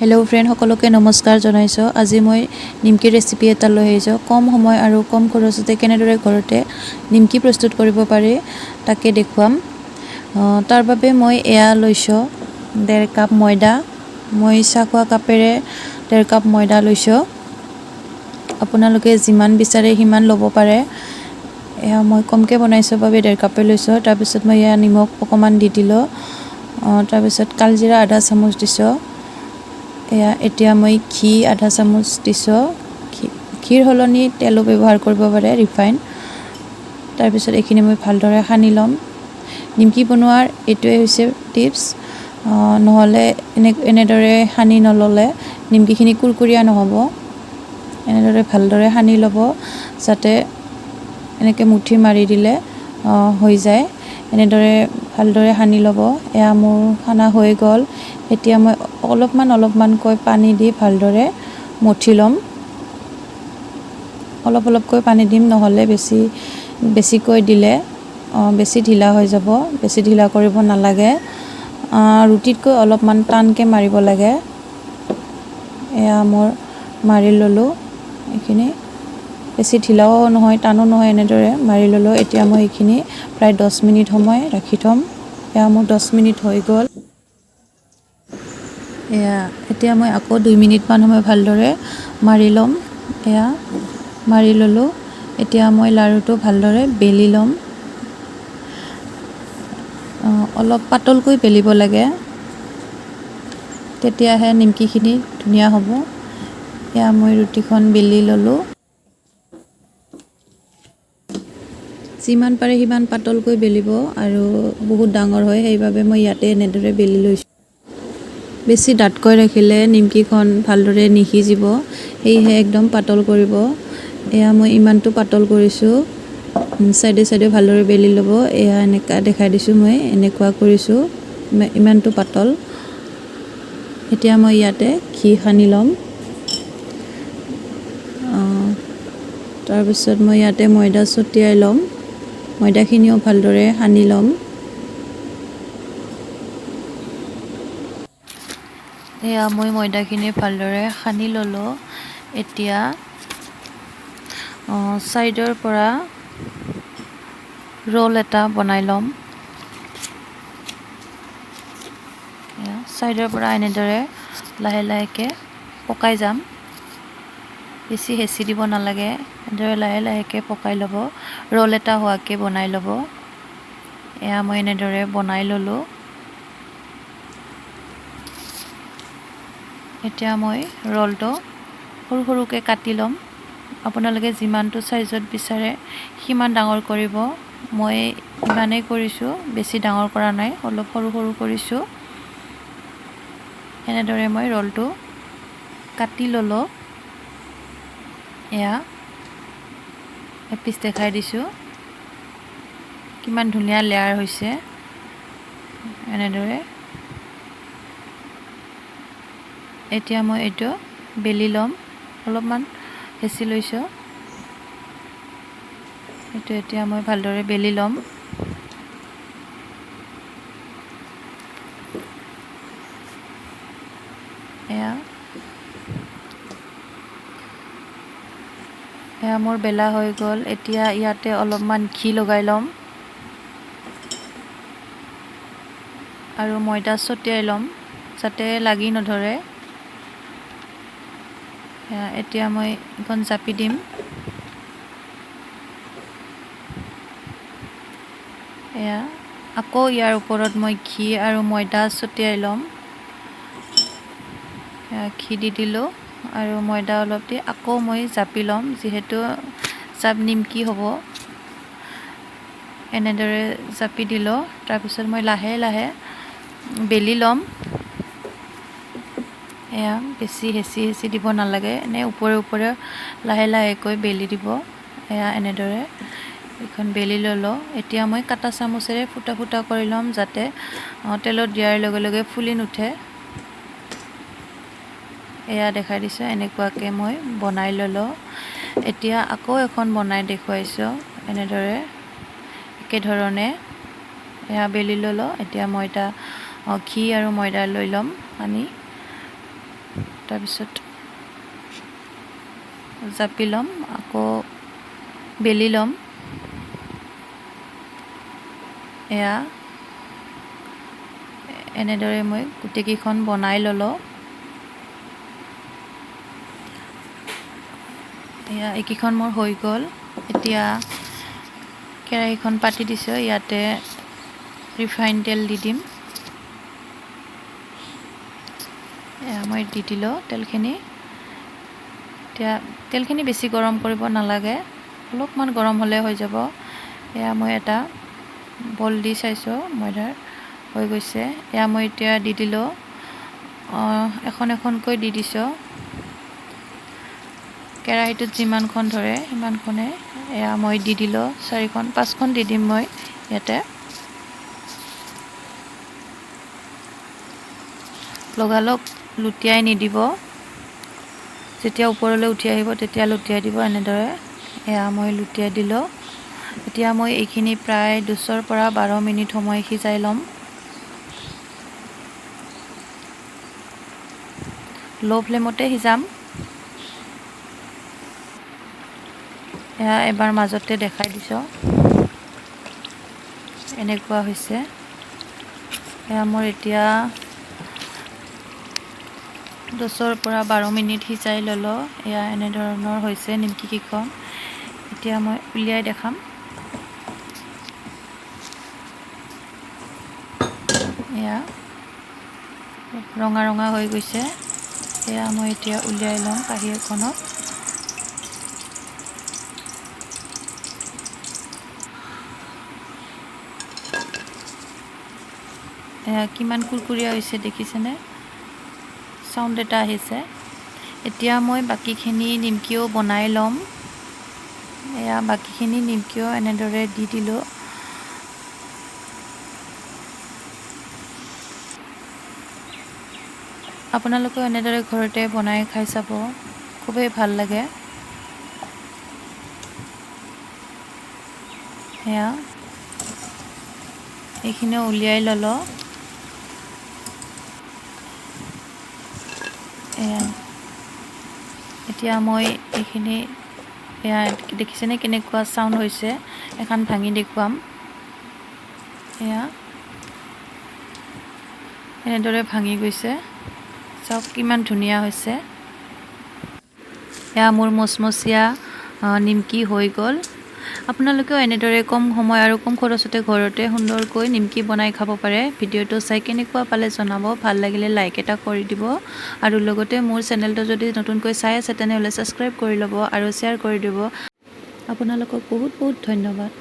Hello' friend সকলোকে নমস্কাৰ জনাইছোঁ। আজি মই নিমকি ৰেচিপি এটা লৈ আহিছোঁ। কম সময় আৰু কম খৰচতে কেনেদৰে ঘৰতে নিমকি প্ৰস্তুত কৰিব পাৰি তাকে দেখুৱাম। তাৰ বাবে মই এয়া লৈছোঁ 1.5 কাপ ময়দা। মই চাহ খোৱা কাপেৰে 1.5 কাপ ময়দা লৈছোঁ। আপোনালোকে যিমান বিচাৰে সিমান ল'ব পাৰে। এয়া মই কমকৈ বনাইছোঁ বাবে 1.5 কাপে লৈছোঁ। তাৰপিছত মই এয়া নিমখ অকণমান দি দিলোঁ। তাৰপিছত কালজিৰা আধা চামুচ দিছোঁ। এতিয়া মই ঘি আধা চামুচ দিছোঁ। ঘিৰ সলনি তেলো ব্যৱহাৰ কৰিব পাৰে, ৰিফাইন। তাৰপিছত এইখিনি মই ভালদৰে সানি ল'ম। নিমকি বনোৱাৰ এইটোৱে হৈছে টিপছ। নহ'লে এনেদৰে সানি নল'লে নিমকিখিনি কুৰকুৰীয়া নহ'ব। এনেদৰে ভালদৰে সানি ল'ব, যাতে এনেকৈ মুঠি মাৰি দিলে হৈ যায়। এনেদৰে ভালদৰে সানি ল'ব। এয়া মোৰ সানা হৈ গ'ল। এতিয়া মই অলপমানকৈ পানী দি ভালদৰে মঠি ল'ম। অলপকৈ পানী দিম, নহ'লে বেছিকৈ দিলে বেছি ঢিলা হৈ যাব। বেছি ঢিলা কৰিব নালাগে। ৰুটিতকৈ অলপমান টানকৈ মাৰিব লাগে। এয়া মোৰ মাৰি ল'লোঁ। এইখিনি বেছি ঢিলাও নহয়, টানো নহয়, এনেদৰে মাৰি ল'লোঁ। এতিয়া মই এইখিনি প্ৰায় 10 মিনিট সময় ৰাখি থ'ম। এয়া মোৰ 10 মিনিট হৈ গ'ল। এতিয়া মই আকৌ 2 মিনিটমান সময় ভালদৰে মাৰি ল'ম। এয়া মাৰি ল'লোঁ। এতিয়া মই লাৰুটো ভালদৰে বেলি ল'ম। অলপ পাতলকৈ বেলিব লাগে, তেতিয়াহে নিমকিখিনি ধুনীয়া হ'ব। এয়া মই ৰুটিখন বেলি ল'লোঁ। যিমান পাৰে সিমান পাতলকৈ বেলিব, আৰু বহুত ডাঙৰ হয়, সেইবাবে মই ইয়াতে এনেদৰে বেলি লৈছোঁ। বেছি ডাঠকৈ ৰাখিলে নিমকিখন ভালদৰে নিসিজিব, সেয়েহে একদম পাতল কৰিব। এয়া মই ইমানটো পাতল কৰিছোঁ। চাইডে ভালদৰে বেলি ল'ব। এয়া এনেকুৱা দেখাই দিছোঁ, মই এনেকুৱা কৰিছোঁ, ইমানটো পাতল। এতিয়া মই ইয়াতে ঘি সানি ল'ম। তাৰপিছত মই ইয়াতে ময়দা ছটিয়াই ল'ম। ময়দাখিনিও ভালদৰে সানি ল'ম। এয়া মই ময়দাখিনি ভালদৰে সানি ল'লোঁ। এতিয়া ছাইডৰ পৰা ৰোল এটা বনাই ল'ম। ছাইডৰ পৰা এনেদৰে লাহেকৈ পকাই যাম। বেছি হেঁচি দিব নালাগে। এনেদৰে লাহেকৈ পকাই ল'ব। ৰোল এটা হোৱাকৈ বনাই ল'ব। এয়া মই এনেদৰে বনাই ল'লোঁ। এতিয়া মই ৰোলটো সৰুকৈ কাটি ল'ম। আপোনালোকে যিমানটো ছাইজত বিচাৰে সিমান ডাঙৰ কৰিব। মই ইমানেই কৰিছোঁ, বেছি ডাঙৰ কৰা নাই, অলপ সৰু কৰিছোঁ। এনেদৰে মই ৰোলটো কাটি ল'লোঁ। এয়া এপিচ দেখাই দিছোঁ, কিমান ধুনীয়া লেয়াৰ হৈছে। এনেদৰে এতিয়া মই এইটো বেলি ল'ম। অলপমান হেঁচি লৈছোঁ। এইটো এতিয়া মই ভালদৰে বেলি ল'ম। এয়া মোৰ বেলা হৈ গ'ল। এতিয়া ইয়াতে অলপমান ঘি লগাই ল'ম আৰু ময়দা ছটিয়াই ল'ম, যাতে লাগি নধৰে। এতিয়া মই এইখন জাপি দিম। এয়া আকৌ ইয়াৰ ওপৰত মই ঘি আৰু ময়দা ছটিয়াই ল'ম। ঘি দি দিলোঁ আৰু ময়দা অলপ দি আকৌ মই জাপি ল'ম, যিহেতু নিমকি হ'ব। এনেদৰে জাপি দিলোঁ। তাৰপিছত মই লাহে বেলি ল'ম। এয়া বেছি হেঁচি দিব নালাগে, এনেই ওপৰে লাহেকৈ বেলি দিব। এয়া এনেদৰে এইখন বেলি ল'লোঁ। এতিয়া মই কাটা চামুচেৰে ফুটা কৰি ল'ম, যাতে তেলত দিয়াৰ লগে ফুলি নুঠে। এয়া দেখাই দিছোঁ, এনেকুৱাকৈ মই বনাই ল'লোঁ। এতিয়া আকৌ এখন বনাই দেখুৱাইছোঁ। এনেদৰে একেধৰণে এয়া বেলি ল'লোঁ। এতিয়া ঘি আৰু ময়দা লৈ ল'ম সানি। তাৰপিছত জাপি ল'ম, আকৌ বেলি ল'ম। এয়া এনেদৰে মই গোটেইকেইখন বনাই ল'লোঁ। এয়া এইকেইখন মোৰ হৈ গ'ল। এতিয়া কেৰাহীখন পাতি দিছোঁ, ইয়াতে ৰিফাইন তেল দি দিম। এয়া মই দি দিলোঁ তেলখিনি। এতিয়া তেলখিনি বেছি গৰম কৰিব নালাগে, অলপমান গৰম হ'লে হৈ যাব। এয়া মই এটা বল দি চাইছোঁ, ময়দাৰ হৈ গৈছে। এয়া মই এতিয়া দি দিলোঁ, এখন এখনকৈ দি দিছোঁ। কেৰাহীটোত যিমানখন ধৰে সিমানখনে। এয়া মই দি দিলোঁ 4খন 5খন দি দিম মই ইয়াতে। লগালগ লুটিয়াই নিদিব, যেতিয়া ওপৰলৈ উঠি আহিব তেতিয়া লুটিয়াই দিব এনেদৰে। এয়া মই লুটিয়াই দিলোঁ। এতিয়া মই এইখিনি প্ৰায় 10ৰ পৰা 12 মিনিট সময় সিজাই ল'ম। ল' ফ্লেমতে সিজাম। এয়া এবাৰ মাজতে দেখাই দিছোঁ, এনেকুৱা হৈছে। এয়া মোৰ এতিয়া 10ৰ পৰা 12 মিনিট সিজাই ল'লোঁ। এয়া এনেধৰণৰ হৈছে নিমকিকেইখন। এতিয়া মই উলিয়াই দেখাম। এয়া ৰঙা ৰঙা হৈ গৈছে। এয়া মই এতিয়া উলিয়াই ল'ম কাঁহী এখনত। এয়া কিমান কুৰকুৰীয়া হৈছে দেখিছেনে? চাউণ্ড এটা আহিছে। এতিয়া মই বাকীখিনি নিমকিও বনাই ল'ম। এয়া বাকীখিনি নিমকিও এনেদৰে দি দিলোঁ। আপোনালোকেও এনেদৰে ঘৰতে বনাই খাই চাব, খুবেই ভাল লাগে। এয়া এইখিনিও উলিয়াই ল'লোঁ। এয়া এতিয়া মই এইখিনি, এয়া দেখিছেনে কেনেকুৱা চাউণ্ড হৈছে? এখন ভাঙি দেখুৱাম। এয়া এনেদৰে ভাঙি গৈছে, চাওক কিমান ধুনীয়া হৈছে। এয়া মোৰ মচমচীয়া নিমকি হৈ গ'ল। আপোনালোকেও এনেদৰে কম সময় আৰু কম খৰচতে ঘৰতে সুন্দৰকৈ নিমকি বনাই খাব পাৰে। ভিডিঅ'টো চাই কেনেকুৱা পালে জনাব, ভাল লাগিলে লাইক এটা কৰি দিব। আৰু লগতে মোৰ চেনেলটো যদি নতুনকৈ চাই আছে তেনেহ'লে ছাবস্ক্ৰাইব কৰি ল'ব আৰু শ্বেয়াৰ কৰি দিব। আপোনালোকক বহুত বহুত ধন্যবাদ।